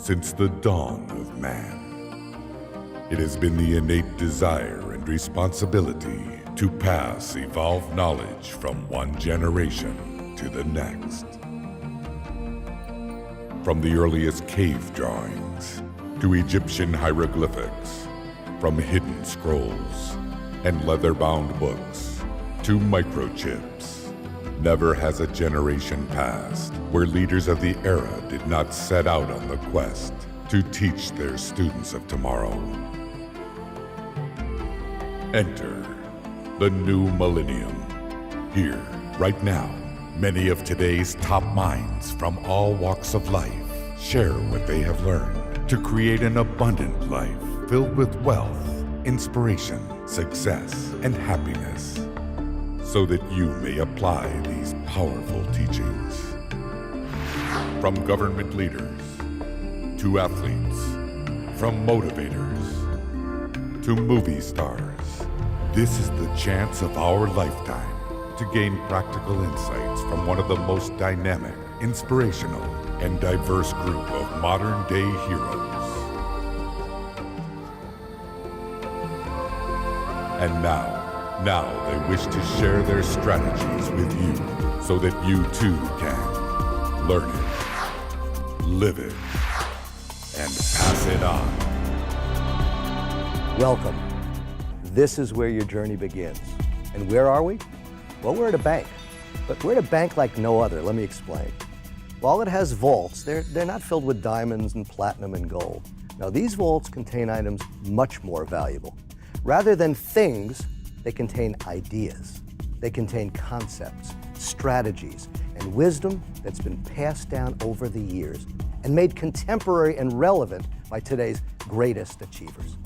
since the dawn of man. It has been the innate desire and responsibility to pass evolved knowledge from one generation to the next. From the earliest cave drawings to Egyptian hieroglyphics, from hidden scrolls and leather-bound books to microchips, never has a generation passed where leaders of the era did not set out on the quest to teach their students of tomorrow. Enter the new millennium. Here, right now, many of today's top minds from all walks of life share what they have learned to create an abundant life filled with wealth, inspiration, success, and happiness, so that you may apply these powerful teachings. From government leaders to athletes, from motivators to movie stars, this is the chance of our lifetime to gain practical insights from one of the most dynamic, inspirational, and diverse group of modern-day heroes. And now they wish to share their strategies with you so that you too can learn it, live it, and pass it on. Welcome. This is where your journey begins. And where are we? Well, we're at a bank, but we're at a bank like no other. Let me explain. While it has vaults, they're not filled with diamonds and platinum and gold. Now, these vaults contain items much more valuable. Rather than things, they contain ideas. They contain concepts, strategies, and wisdom that's been passed down over the years and made contemporary and relevant by today's greatest achievers.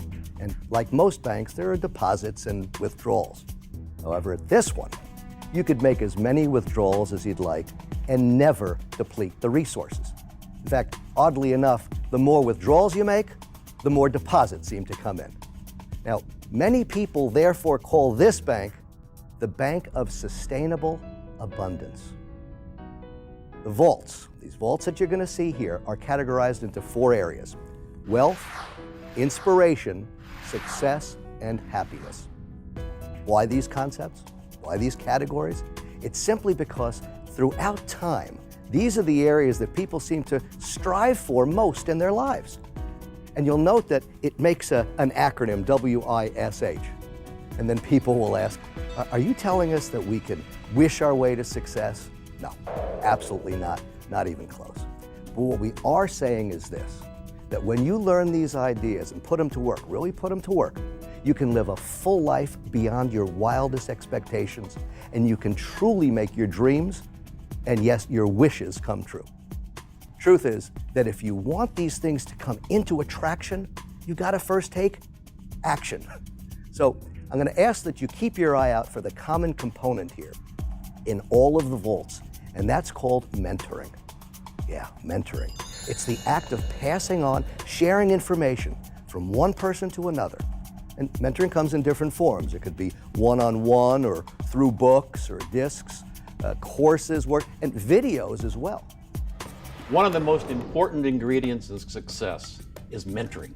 And like most banks, there are deposits and withdrawals. However, at this one, you could make as many withdrawals as you'd like and never deplete the resources. In fact, oddly enough, the more withdrawals you make, the more deposits seem to come in. Now, many people therefore call this bank the Bank of Sustainable Abundance. The vaults, these vaults that you're going to see here, are categorized into 4 areas: wealth, inspiration, success, and happiness. Why these concepts? Why these categories? It's simply because throughout time, these are the areas that people seem to strive for most in their lives. And you'll note that it makes an acronym, WISH. And then people will ask, are you telling us that we can wish our way to success? No, absolutely not, not even close. But what we are saying is this, that when you learn these ideas and put them to work, really put them to work, you can live a full life beyond your wildest expectations, and you can truly make your dreams and yes, your wishes come true. Truth is that if you want these things to come into attraction, you gotta first take action. So I'm gonna ask that you keep your eye out for the common component here in all of the vaults, and that's called mentoring. Yeah, mentoring. It's the act of passing on, sharing information from one person to another. And mentoring comes in different forms. It could be one-on-one or through books or discs, courses, work, and videos as well. One of the most important ingredients of success is mentoring.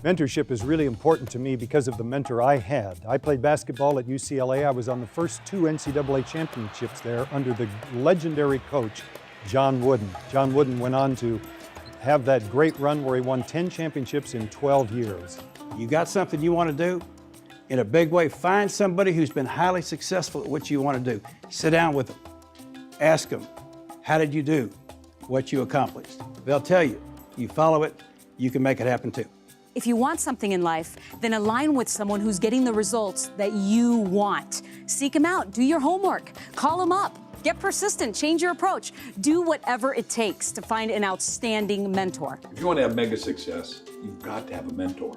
Mentorship is really important to me because of the mentor I had. I played basketball at UCLA. I was on the first 2 NCAA championships there under the legendary coach, John Wooden. John Wooden went on to have that great run where he won 10 championships in 12 years. You got something you want to do in a big way, find somebody who's been highly successful at what you want to do. Sit down with them. Ask them, how did you do what you accomplished? They'll tell you. You follow it, you can make it happen too. If you want something in life, then align with someone who's getting the results that you want. Seek them out, do your homework, call them up. Get persistent, change your approach. Do whatever it takes to find an outstanding mentor. If you want to have mega success, you've got to have a mentor.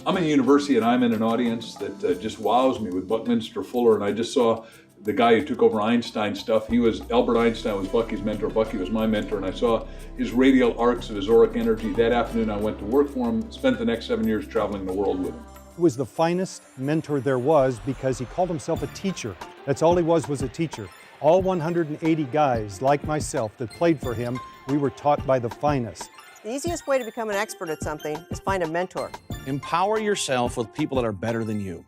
I'm in a university and I'm in an audience that just wows me with Buckminster Fuller, and I just saw the guy who took over Einstein's stuff. Albert Einstein was Bucky's mentor, Bucky was my mentor, and I saw his radial arcs of his auric energy. That afternoon I went to work for him, spent the next 7 years traveling the world with him. He was the finest mentor there was because he called himself a teacher. That's all he was a teacher. All 180 guys like myself that played for him, we were taught by the finest. The easiest way to become an expert at something is find a mentor. Empower yourself with people that are better than you.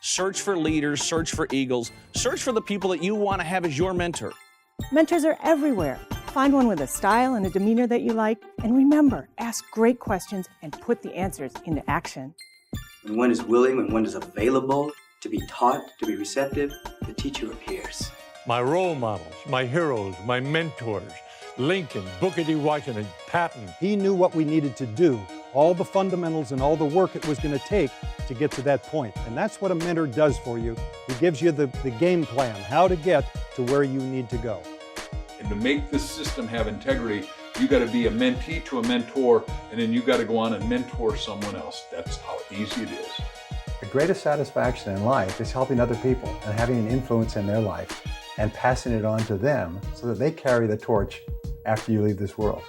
Search for leaders, search for eagles, search for the people that you want to have as your mentor. Mentors are everywhere. Find one with a style and a demeanor that you like. And remember, ask great questions and put the answers into action. When one is willing, when one is available to be taught, to be receptive, the teacher appears. My role models, my heroes, my mentors, Lincoln, Booker T. Washington, Patton. He knew what we needed to do, all the fundamentals and all the work it was going to take to get to that point. And that's what a mentor does for you. He gives you the game plan, how to get to where you need to go. And to make this system have integrity, you got to be a mentee to a mentor, and then you got to go on and mentor someone else. That's how easy it is. The greatest satisfaction in life is helping other people and having an influence in their life and passing it on to them so that they carry the torch after you leave this world.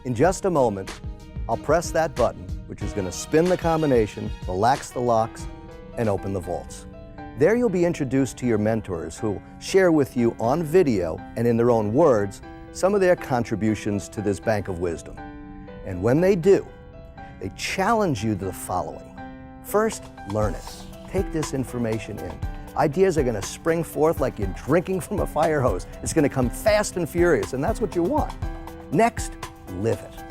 In just a moment, I'll press that button, which is going to spin the combination, relax the locks, and open the vaults. There you'll be introduced to your mentors who share with you on video and in their own words some of their contributions to this bank of wisdom. And when they do, they challenge you to the following. First, learn it. Take this information in. Ideas are going to spring forth like you're drinking from a fire hose. It's going to come fast and furious, and that's what you want. Next, live it.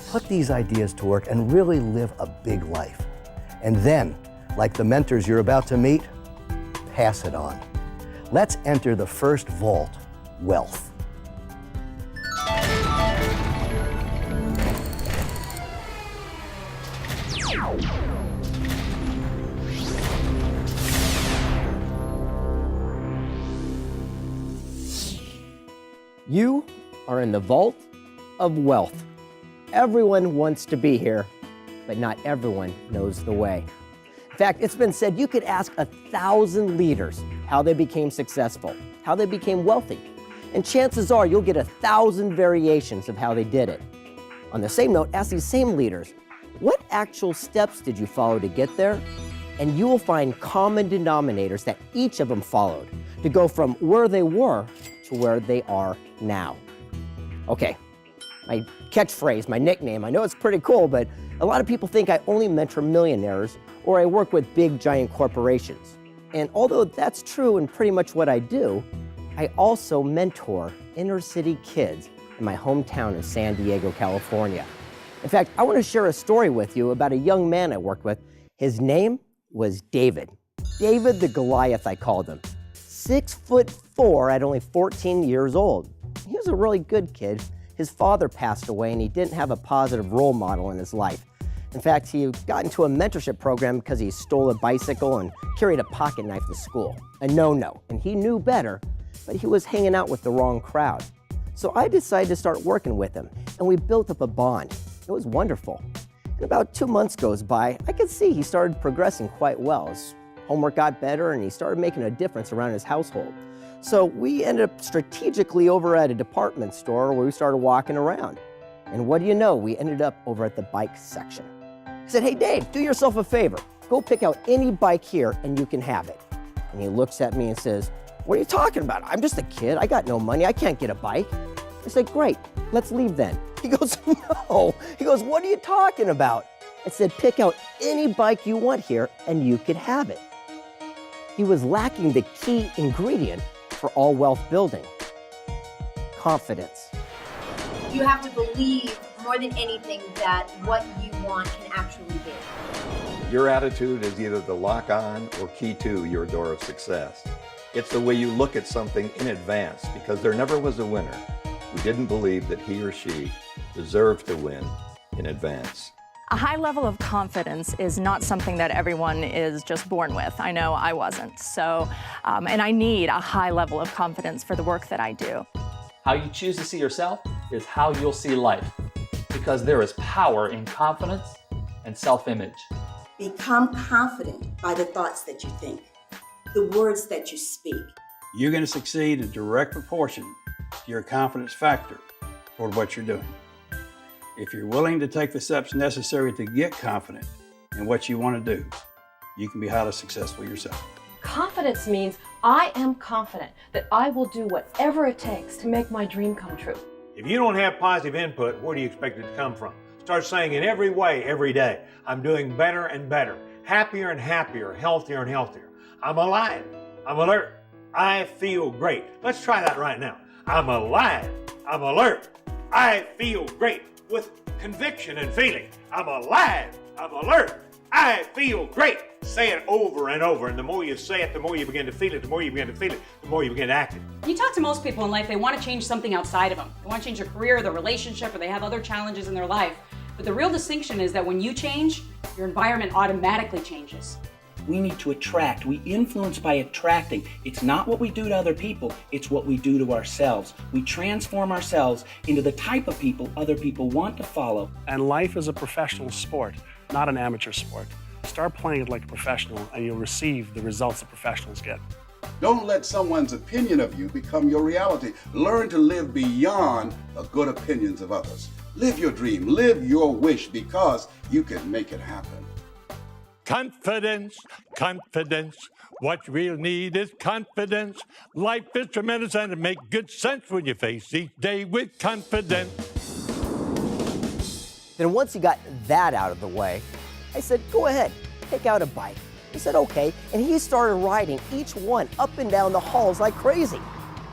Put these ideas to work and really live a big life. And then, like the mentors you're about to meet, pass it on. Let's enter the first vault, wealth. You are in the vault of wealth. Everyone wants to be here, but not everyone knows the way. In fact, it's been said you could ask 1,000 leaders how they became successful, how they became wealthy, and chances are you'll get 1,000 variations of how they did it. On the same note, ask these same leaders, what actual steps did you follow to get there? And you will find common denominators that each of them followed to go from where they were to where they are now. Okay, my catchphrase, my nickname, I know it's pretty cool, but a lot of people think I only mentor millionaires or I work with big giant corporations. And although that's true and pretty much what I do, I also mentor inner city kids in my hometown of San Diego, California. In fact, I want to share a story with you about a young man I worked with. His name was David. David the Goliath, I called him. 6'4" at only 14 years old. He was a really good kid. His father passed away and he didn't have a positive role model in his life. In fact, he got into a mentorship program because he stole a bicycle and carried a pocket knife to school. A no-no, and he knew better, but he was hanging out with the wrong crowd. So I decided to start working with him, and we built up a bond. It was wonderful. And about 2 months goes by, I could see he started progressing quite well. His homework got better, and he started making a difference around his household. So we ended up strategically over at a department store where we started walking around. And what do you know? We ended up over at the bike section. I said, hey, Dave, do yourself a favor. Go pick out any bike here and you can have it. And he looks at me and says, what are you talking about? I'm just a kid. I got no money. I can't get a bike. I said, great, let's leave then. He goes, no. He goes, what are you talking about? I said, pick out any bike you want here and you could have it. He was lacking the key ingredient for all wealth building, confidence. You have to believe more than anything that what you want can actually be. Your attitude is either the lock on or key to your door of success. It's the way you look at something in advance, because there never was a winner who didn't believe that he or she deserved to win in advance. A high level of confidence is not something that everyone is just born with. I know I wasn't. So, and I need a high level of confidence for the work that I do. How you choose to see yourself is how you'll see life, because there is power in confidence and self-image. Become confident by the thoughts that you think, the words that you speak. You're going to succeed in direct proportion to your confidence factor toward what you're doing. If you're willing to take the steps necessary to get confident in what you want to do, you can be highly successful yourself. Confidence means I am confident that I will do whatever it takes to make my dream come true. If you don't have positive input, where do you expect it to come from? Start saying in every way, every day, I'm doing better and better, happier and happier, healthier and healthier. I'm alive. I'm alert. I feel great. Let's try that right now. I'm alive. I'm alert. I feel great with conviction and feeling. I'm alive. I'm alert. I feel great. Say it over and over, and the more you say it, the more you begin to feel it, the more you begin to feel it, the more you begin to act it. You talk to most people in life, they want to change something outside of them. They want to change their career, their relationship, or they have other challenges in their life. But the real distinction is that when you change, your environment automatically changes. We need to attract. We influence by attracting. It's not what we do to other people, it's what we do to ourselves. We transform ourselves into the type of people other people want to follow. And life is a professional sport, not an amateur sport. Start playing it like a professional and you'll receive the results that professionals get. Don't let someone's opinion of you become your reality. Learn to live beyond the good opinions of others. Live your dream, live your wish, because you can make it happen. Confidence, confidence. What you really need is confidence. Life is tremendous and it makes good sense when you face each day with confidence. Then once he got that out of the way, I said, go ahead, pick out a bike. He said, okay, and he started riding each one up and down the halls like crazy.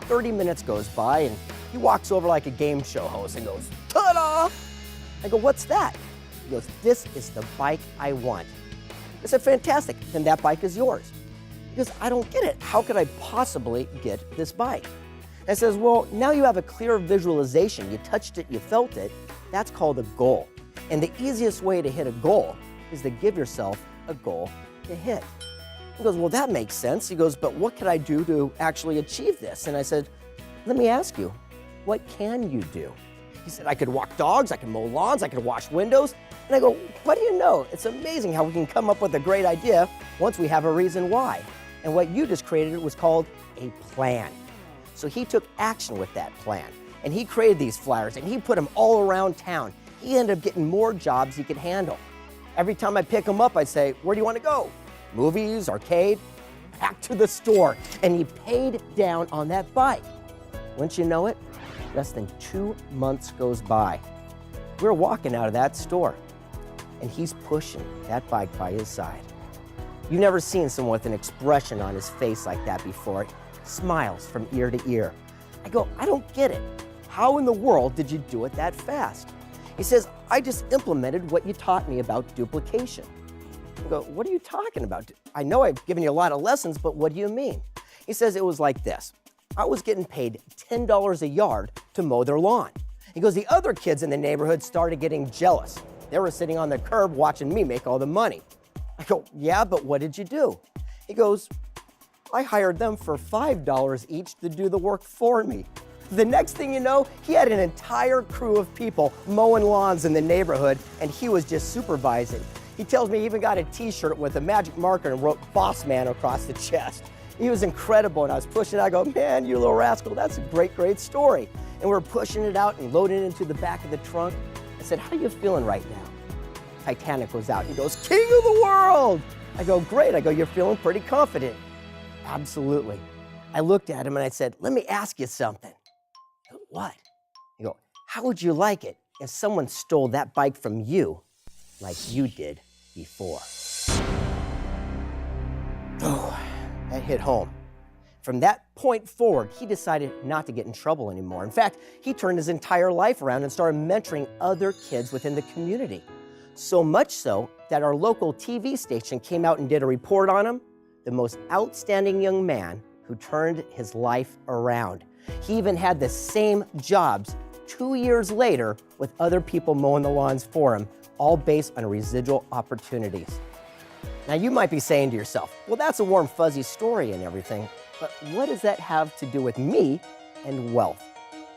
30 minutes goes by and he walks over like a game show host and goes, ta-da! I go, what's that? He goes, this is the bike I want. I said, fantastic, then that bike is yours. He goes, I don't get it. How could I possibly get this bike? I says, well, now you have a clear visualization. You touched it, you felt it. That's called a goal. And the easiest way to hit a goal is to give yourself a goal to hit. He goes, well, that makes sense. He goes, but what could I do to actually achieve this? And I said, let me ask you, what can you do? He said, I could walk dogs, I could mow lawns, I could wash windows. And I go, what do you know? It's amazing how we can come up with a great idea once we have a reason why. And what you just created was called a plan. So he took action with that plan. And he created these flyers and he put them all around town. He ended up getting more jobs he could handle. Every time I pick him up, I'd say, where do you want to go? Movies, arcade? Back to the store. And he paid down on that bike. Wouldn't you know it? Less than 2 months goes by. We're walking out of that store and he's pushing that bike by his side. You've never seen someone with an expression on his face like that before. Smiles from ear to ear. I go, I don't get it. How in the world did you do it that fast? He says, I just implemented what you taught me about duplication. I go, what are you talking about? I know I've given you a lot of lessons, but what do you mean? He says it was like this. I was getting paid $10 a yard to mow their lawn. He goes, the other kids in the neighborhood started getting jealous. They were sitting on the curb watching me make all the money. I go, yeah, but what did you do? He goes, I hired them for $5 each to do the work for me. The next thing you know, he had an entire crew of people mowing lawns in the neighborhood, and he was just supervising. He tells me he even got a t-shirt with a magic marker and wrote Boss Man across the chest. He was incredible, and I was pushing it. I go, man, you little rascal, that's a great, great story. And we're pushing it out and loading it into the back of the trunk. I said, how are you feeling right now? Titanic was out. He goes, king of the world. I go, great. I go, you're feeling pretty confident. Absolutely. I looked at him and I said, let me ask you something. He goes, what? He goes, how would you like it if someone stole that bike from you like you did before? Oh, that hit home. From that point forward, he decided not to get in trouble anymore. In fact, he turned his entire life around and started mentoring other kids within the community. So much so that our local TV station came out and did a report on him, the most outstanding young man who turned his life around. He even had the same jobs 2 years later with other people mowing the lawns for him, all based on residual opportunities. Now you might be saying to yourself, well, that's a warm, fuzzy story and everything, but what does that have to do with me and wealth?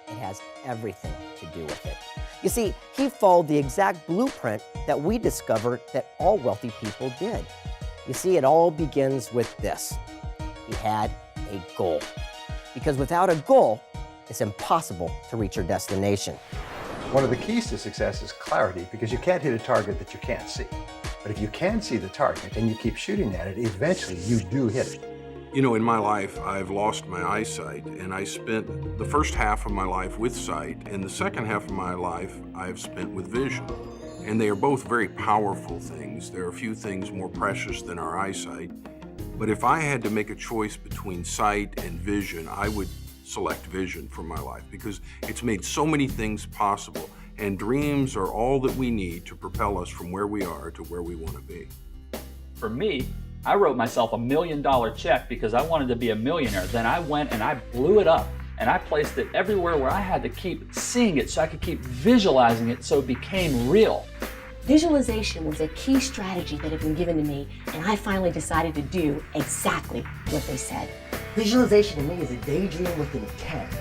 It has everything to do with it. You see, he followed the exact blueprint that we discovered that all wealthy people did. You see, it all begins with this. He had a goal. Because without a goal, it's impossible to reach your destination. One of the keys to success is clarity, because you can't hit a target that you can't see. But if you can see the target and you keep shooting at it, eventually you do hit it. You know, in my life, I've lost my eyesight, and I spent the first half of my life with sight, and the second half of my life I've spent with vision. And they are both very powerful things. There are few things more precious than our eyesight. But if I had to make a choice between sight and vision, I would select vision for my life because it's made so many things possible. And dreams are all that we need to propel us from where we are to where we want to be. For me, I wrote myself $1 million check because I wanted to be a millionaire. Then I went and I blew it up and I placed it everywhere where I had to keep seeing it so I could keep visualizing it so it became real. Visualization was a key strategy that had been given to me, and I finally decided to do exactly what they said. Visualization to me is a daydream with intent.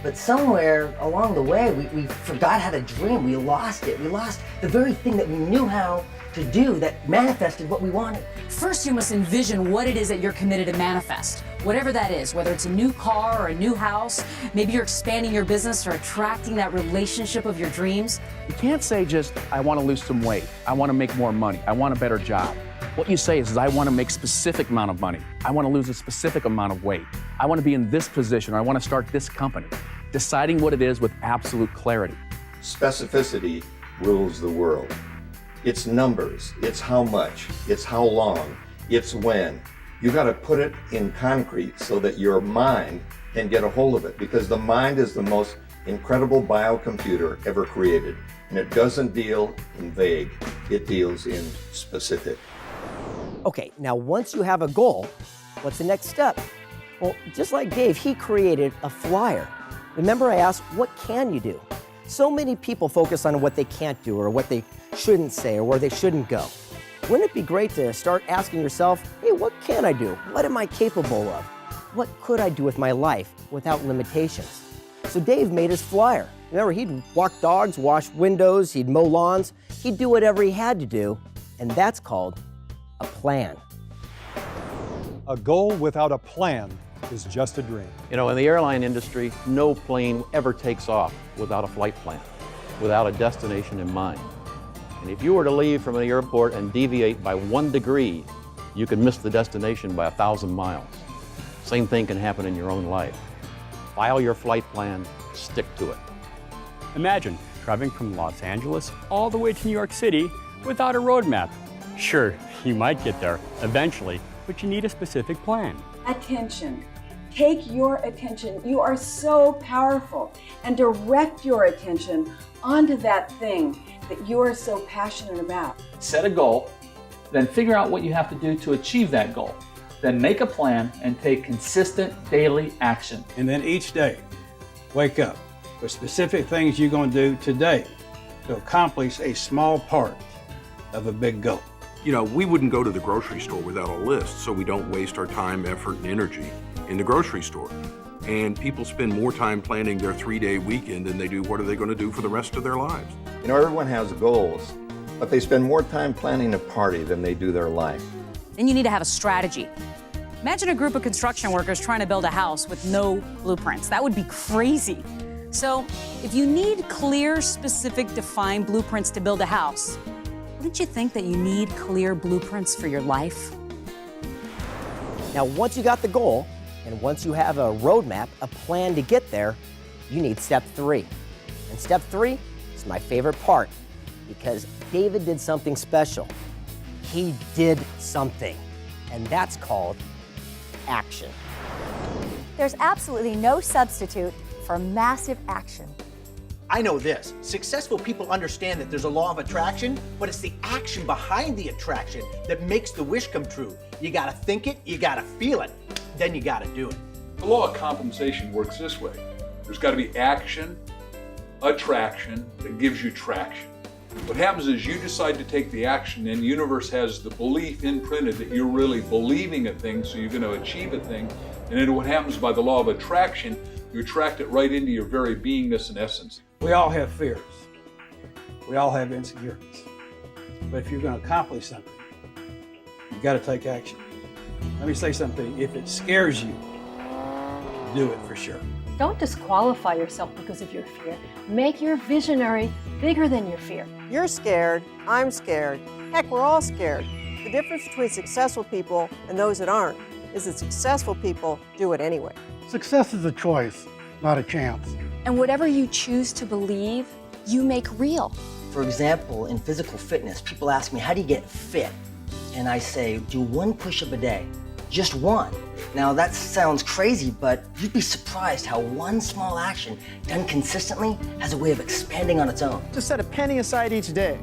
But somewhere along the way, we forgot how to dream. We lost it. We lost the very thing that we knew how to do that manifested what we wanted. First, you must envision what it is that you're committed to manifest. Whatever that is, whether it's a new car or a new house, maybe you're expanding your business or attracting that relationship of your dreams. You can't say just, I want to lose some weight, I want to make more money, I want a better job. What you say is I want to make a specific amount of money, I want to lose a specific amount of weight, I want to be in this position, or I want to start this company. Deciding what it is with absolute clarity. Specificity rules the world. It's numbers, it's how much, it's how long, it's when. You got to put it in concrete so that your mind can get a hold of it, because the mind is the most incredible biocomputer ever created. And it doesn't deal in vague, it deals in specific. Okay, now once you have a goal, what's the next step? Well, just like Dave, he created a flyer. Remember I asked, what can you do? So many people focus on what they can't do or what they shouldn't say or where they shouldn't go. Wouldn't it be great to start asking yourself, hey, what can I do? What am I capable of? What could I do with my life without limitations? So Dave made his flyer. Remember, he'd walk dogs, wash windows, he'd mow lawns, he'd do whatever he had to do, and that's called a plan. A goal without a plan is just a dream. You know, in the airline industry, no plane ever takes off without a flight plan, without a destination in mind. And if you were to leave from the airport and deviate by 1 degree, you could miss the destination by 1,000 miles. Same thing can happen in your own life. File your flight plan, stick to it. Imagine driving from Los Angeles all the way to New York City without a roadmap. Sure, you might get there eventually, but you need a specific plan. Attention. Take your attention. You are so powerful, and direct your attention onto that thing that you are so passionate about. Set a goal, then figure out what you have to do to achieve that goal. Then make a plan and take consistent daily action. And then each day, wake up with specific things you're going to do today to accomplish a small part of a big goal. You know, we wouldn't go to the grocery store without a list, so we don't waste our time, effort, and energy in the grocery store. And people spend more time planning their 3-day weekend than they do what are they going to do for the rest of their lives. You know, everyone has goals, but they spend more time planning a party than they do their life. Then you need to have a strategy. Imagine a group of construction workers trying to build a house with no blueprints. That would be crazy. So if you need clear, specific, defined blueprints to build a house, wouldn't you think that you need clear blueprints for your life? Now, once you got the goal, and once you have a roadmap, a plan to get there, you need step 3. And step 3 is my favorite part because David did something special. He did something, and that's called action. There's absolutely no substitute for massive action. I know this. Successful people understand that there's a law of attraction, but it's the action behind the attraction that makes the wish come true. You gotta think it, you gotta feel it, then you gotta do it. The law of compensation works this way. There's got to be action, attraction that gives you traction. What happens is you decide to take the action, and the universe has the belief imprinted that you're really believing a thing, so you're going to achieve a thing. And then what happens by the law of attraction, you attract it right into your very beingness and essence. We all have fears. We all have insecurities. But if you're going to accomplish something, you've got to take action. Let me say something. If it scares you, do it for sure. Don't disqualify yourself because of your fear. Make your visionary bigger than your fear. You're scared, I'm scared. Heck, we're all scared. The difference between successful people and those that aren't is that successful people do it anyway. Success is a choice, not a chance. And whatever you choose to believe, you make real. For example, in physical fitness, people ask me, how do you get fit? And I say, do 1 push-up a day, just 1. Now that sounds crazy, but you'd be surprised how 1 small action done consistently has a way of expanding on its own. Just set a penny aside each day.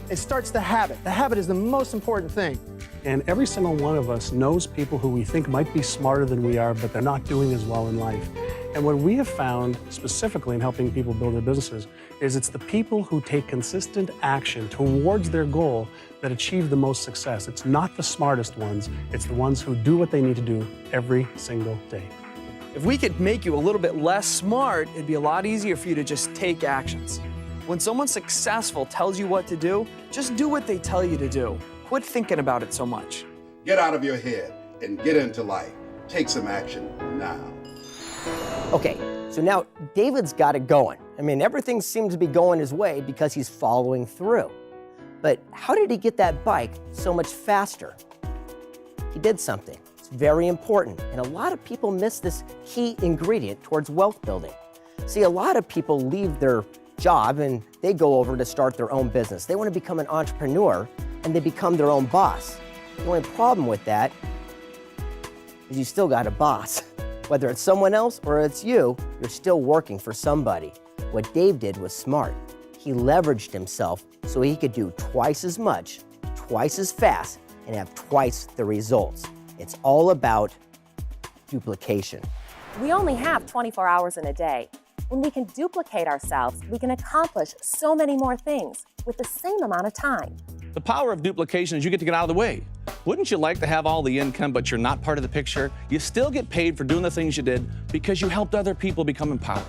It starts the habit. The habit is the most important thing. And every single one of us knows people who we think might be smarter than we are, but they're not doing as well in life. And what we have found, specifically in helping people build their businesses, is it's the people who take consistent action towards their goal that achieve the most success. It's not the smartest ones, it's the ones who do what they need to do every single day. If we could make you a little bit less smart, it'd be a lot easier for you to just take actions. When someone successful tells you what to do, just do what they tell you to do. Quit thinking about it so much. Get out of your head and get into life. Take some action now. Okay, so now David's got it going. I mean, everything seems to be going his way because he's following through. But how did he get that bike so much faster? He did something. It's very important, and a lot of people miss this key ingredient towards wealth building. See, a lot of people leave their job and they go over to start their own business. They want to become an entrepreneur and they become their own boss. The only problem with that is you still got a boss. Whether it's someone else or it's you, you're still working for somebody. What Dave did was smart. He leveraged himself so he could do twice as much, twice as fast, and have twice the results. It's all about duplication. We only have 24 hours in a day. When we can duplicate ourselves, we can accomplish so many more things with the same amount of time. The power of duplication is you get to get out of the way. Wouldn't you like to have all the income, but you're not part of the picture? You still get paid for doing the things you did because you helped other people become empowered.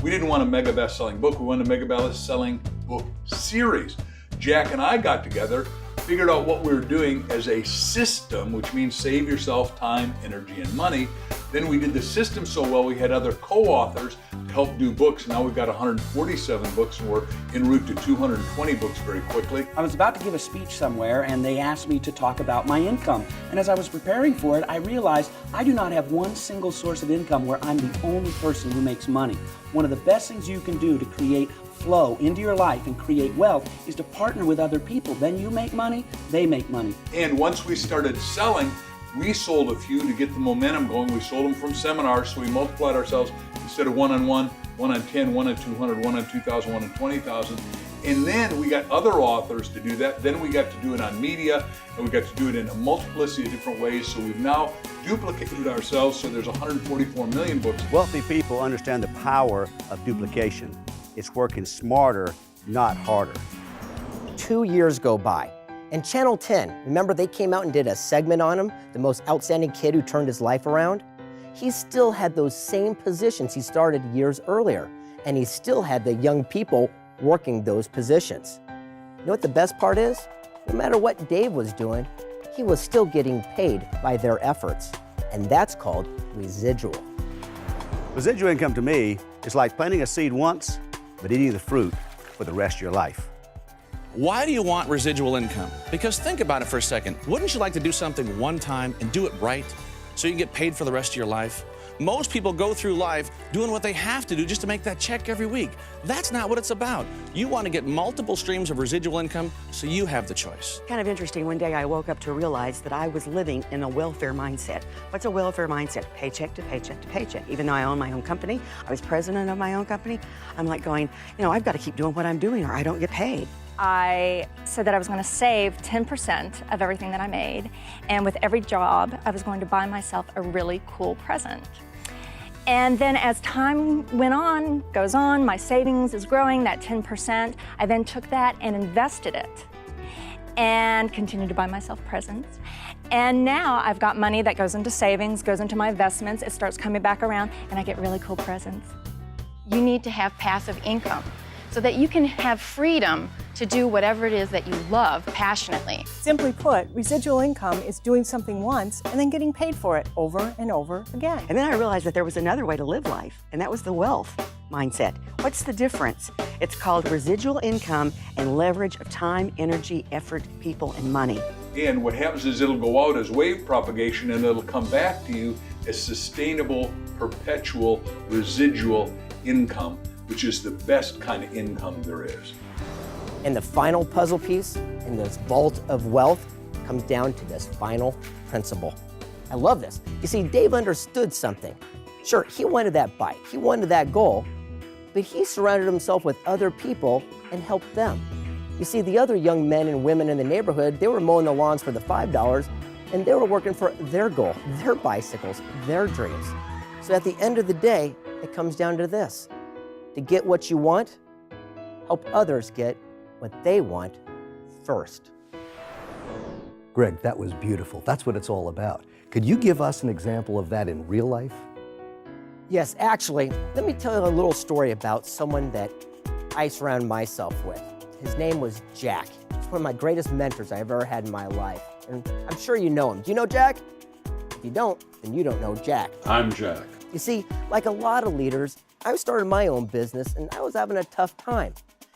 We didn't want a mega best-selling book. We wanted a mega best-selling book series. Jack and I got together, figured out what we were doing as a system, which means save yourself time, energy, and money. Then we did the system so well, we had other co-authors to help do books. Now we've got 147 books, and we're en route to 220 books very quickly. I was about to give a speech somewhere, and they asked me to talk about my income. And as I was preparing for it, I realized I do not have one single source of income where I'm the only person who makes money. One of the best things you can do to create flow into your life and create wealth is to partner with other people. Then you make money, they make money. And once we started selling, we sold a few to get the momentum going. We sold them from seminars, so we multiplied ourselves instead of 1-on-1, 1-on-10, 1-on-200, 1-on-2,000, 1-on-20,000. And then we got other authors to do that. Then we got to do it on media, and we got to do it in a multiplicity of different ways. So we've now duplicated ourselves, so there's 144 million books. Wealthy people understand the power of duplication. It's working smarter, not harder. 2 years go by. And Channel 10, remember they came out and did a segment on him, the most outstanding kid who turned his life around? He still had those same positions he started years earlier, and he still had the young people working those positions. You know what the best part is? No matter what Dave was doing, he was still getting paid by their efforts, and that's called residual. Residual income to me is like planting a seed once, but eating the fruit for the rest of your life. Why do you want residual income? Because think about it for a second. Wouldn't you like to do something one time and do it right so you can get paid for the rest of your life? Most people go through life doing what they have to do just to make that check every week. That's not what it's about. You want to get multiple streams of residual income so you have the choice. Kind of interesting, one day I woke up to realize that I was living in a welfare mindset. What's a welfare mindset? Paycheck to paycheck to paycheck. Even though I own my own company, I was president of my own company, I'm like going, you know, I've got to keep doing what I'm doing or I don't get paid. I said that I was going to save 10% of everything that I made, and with every job, I was going to buy myself a really cool present. And then as time goes on, my savings is growing, that 10%. I then took that and invested it and continued to buy myself presents. And now I've got money that goes into savings, goes into my investments, it starts coming back around, and I get really cool presents. You need to have passive income so that you can have freedom to do whatever it is that you love passionately. Simply put, residual income is doing something once and then getting paid for it over and over again. And then I realized that there was another way to live life, and that was the wealth mindset. What's the difference? It's called residual income and leverage of time, energy, effort, people, and money. And what happens is it'll go out as wave propagation and it'll come back to you as sustainable, perpetual, residual income, which is the best kind of income there is. And the final puzzle piece in this vault of wealth comes down to this final principle. I love this. You see, Dave understood something. Sure, he wanted that bike, he wanted that goal, but he surrounded himself with other people and helped them. You see, the other young men and women in the neighborhood, they were mowing the lawns for the $5, and they were working for their goal, their bicycles, their dreams. So at the end of the day, it comes down to this. To get what you want, help others get what they want first. Greg, that was beautiful. That's what it's all about. Could you give us an example of that in real life? Yes, actually, let me tell you a little story about someone that I surround myself with. His name was Jack. He's one of my greatest mentors I've ever had in my life. And I'm sure you know him. Do you know Jack? If you don't, then you don't know Jack. I'm Jack. You see, like a lot of leaders, I started my own business and I was having a tough time.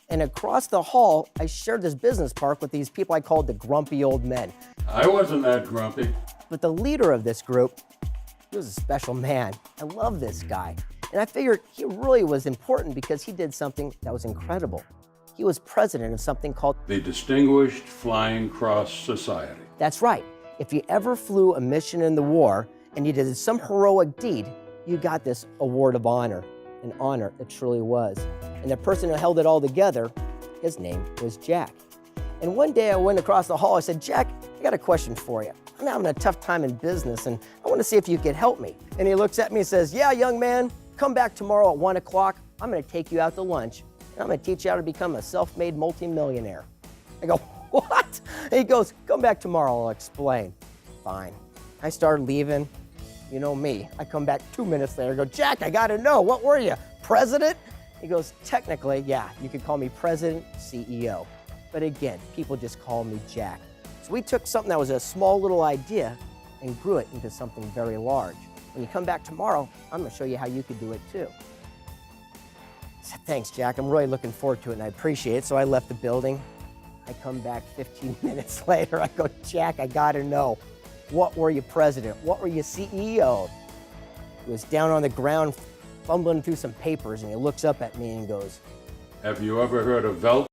And across the hall, I shared this business park with these people I called the grumpy old men. I wasn't that grumpy. But the leader of this group, he was a special man. I love this guy. And I figured he really was important because he did something that was incredible. He was president of something called the Distinguished Flying Cross Society. That's right. If you ever flew a mission in the war and you did some heroic deed, you got this award of honor. An honor it truly was. And the person who held it all together, his name was Jack. And one day I went across the hall, I said, Jack, I got a question for you. I'm having a tough time in business and I want to see if you could help me. And he looks at me and says, yeah, young man, come back tomorrow at 1 o'clock. I'm going to take you out to lunch and I'm going to teach you how to become a self-made multimillionaire. I go, what? And he goes, come back tomorrow, I'll explain. Fine. I started leaving. You know me. I come back 2 minutes later, I go, Jack, I got to know, what were you, president? He goes, technically, yeah, you could call me president, CEO. But again, people just call me Jack. So we took something that was a small little idea and grew it into something very large. When you come back tomorrow, I'm going to show you how you could do it too. I said, thanks, Jack. I'm really looking forward to it and I appreciate it. So I left the building. I come back 15 minutes later. I go, Jack, I got to know. What were you president? What were you CEO? He was down on the ground fumbling through some papers and he looks up at me and goes, Have you ever heard of Velt?